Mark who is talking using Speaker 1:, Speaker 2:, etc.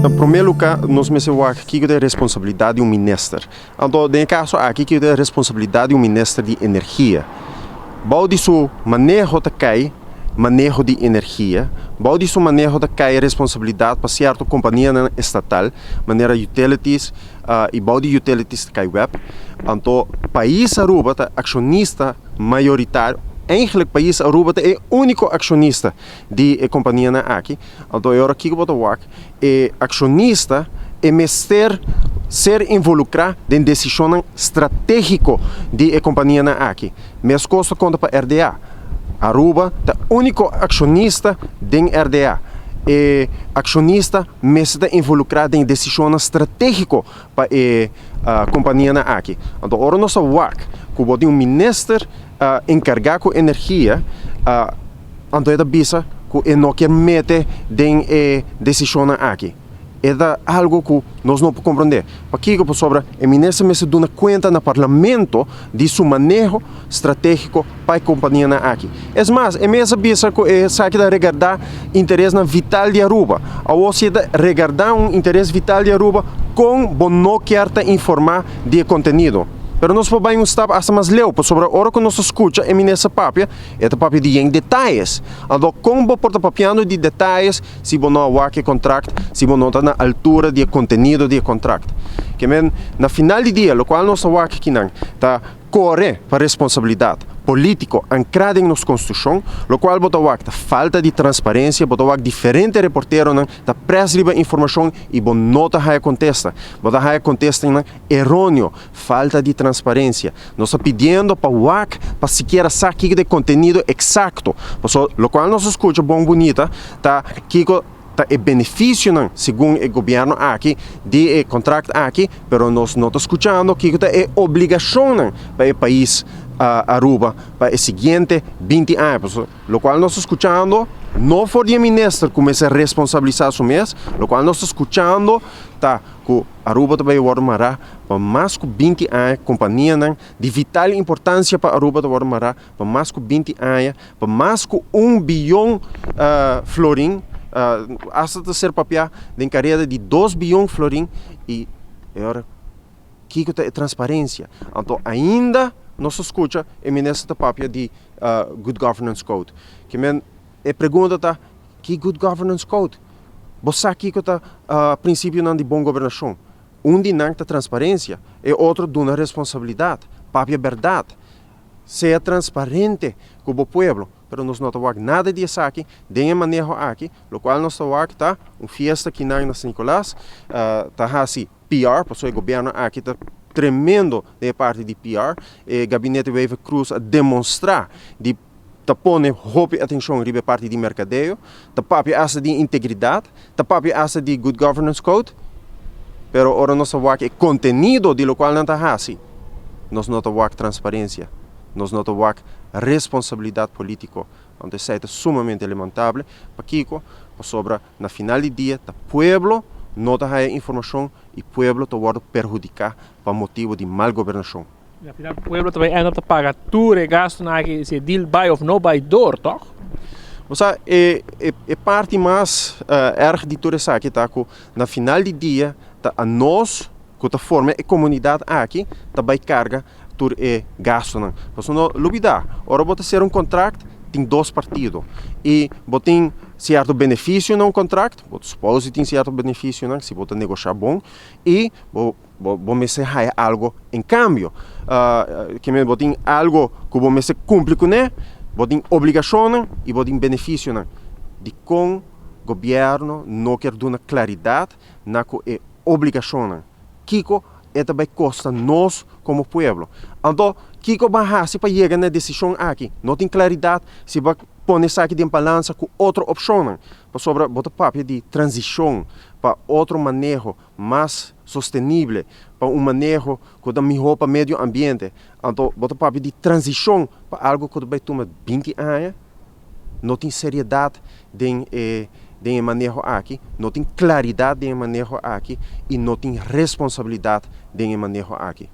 Speaker 1: Em primeiro lugar, nós mencionamos aqui que é a responsabilidade de ministro. Então, no caso aqui, que é a responsabilidade de ministro de energia. Baude seu manejo de cai, manejo de energia. Baude seu manejo de cai responsabilidade para certa companhia estatal, maneira utilities e baude utilities de cai web. Então, país Aruba é acionista maioritário. Eigenlijk país Aruba é o único acionista de companhia aqui. Então, eu aqui vou falar que acionista é ser involucrado em decisão estratégica de companhia aqui. Mesmo coisa conta para RDA. Aruba é o único acionista de RDA. E acionista mesmo involucrado em decisão estratégica para a companhia aqui. Então, agora nós vamos que o ministro encarregado com energia, então é bisa que não quer meter em decisão aqui. É algo que nós não podemos compreender. Porque sobre o ministro me dá conta no parlamento de seu manejo estratégico para a companhia aqui. É mais, é mesmo bisa que é sabe de regardar interesse vital de Aruba. Ou seja, regardar interesse vital de Aruba com não quer informar de conteúdo. Pero nós podemos estar hasta mais leu, sobre a hora que nós escuta a minha papia, é a papia de detalhes. Então, como por papiando de detalhes, se você não há que contrato, se você não está na altura do conteúdo do contrato. Que na final do dia, o qual nós estamos aqui está corre para responsabilidade política ancrada em nossa Constituição, o qual botou a falta de transparência, botou a diferente reporteiro da pressa livre informação e não está contesta, botou a contesta errôneo, falta de transparência. Nós estamos pedindo para o WAC para sequer saber de conteúdo exato, o qual nós escuta bom bonita, tá que é benefício, segundo o governo aqui, de contrato aqui, mas nós não estamos escutando que é obrigação para o país Aruba para os seguintes 20 anos. O qual nós estamos escutando, não foi o ministro que começa a responsabilizar o mês, o qual nós estamos escutando, que Aruba também vai demorar para mais de 20 anos, companhia de vital importância para Aruba vai demorar para mais de 20 anos, para mais de 1 bilhão florim, hasta ser papel de carreira de 2 bilhões de florim e agora que é transparência. Então ainda nós escuta o ministro da papel de Good Governance Code. Que a pergunta está que Good Governance Code? Você aqui que está princípio de boa governação. De não transparência e outro de uma responsabilidade, papel verdade. Seja transparente com o povo. Pero nós não temos nada disso aqui, de manejo aqui, o qual nós temos aqui, festa aqui na São Nicolás, está assim, PR, porque o governo aqui está tremendo de parte de PR, e o gabinete Wave Cruz a demonstrar de pôr atenção em parte de mercadeio, papi asa de integridade, papi asa de Good Governance Code, pero ora nós temos aqui conteúdo de lo qual não está assim, nós não temos transparência. Nós não temos responsabilidade política, onde é sumamente lamentável, para Kiko, sobre na final do dia, o povo não tem informação e o povo está perjudicar por motivo de mal governação.
Speaker 2: Afinal, o povo também ainda paga tudo e gasto na esse deal buy of no buy door, toch?
Speaker 1: Ou seja, é parte mais erg de tudo isso aqui, tá? Que na final do dia, a nós, que forma a comunidade aqui, também carga é gasto. Mas não olvidar, agora pode ser contrato, tem 2 partidos. E tem certo benefício no contrato, supose que tem certo benefício, se você negociar bom, e você tem algo em cambio. Que tem algo que você cumpre com ele, tem obrigação e tem benefício. De com o governo não quer dar claridade na que é obrigação. Kiko é também custa nós como povo. Então, que vai fazer para chegar na decisão aqui? Não tem claridade se vai pôr isso aqui em balança com outra opção. Sobre o papel de transição para outro manejo mais sustentável, para manejo que dá melhor para o meio ambiente. Então, o papel de transição para algo que vai tomar 20 anos, não tem seriedade de manejo aqui, não tem claridade de manejo aqui e não tem responsabilidade de manejo aqui.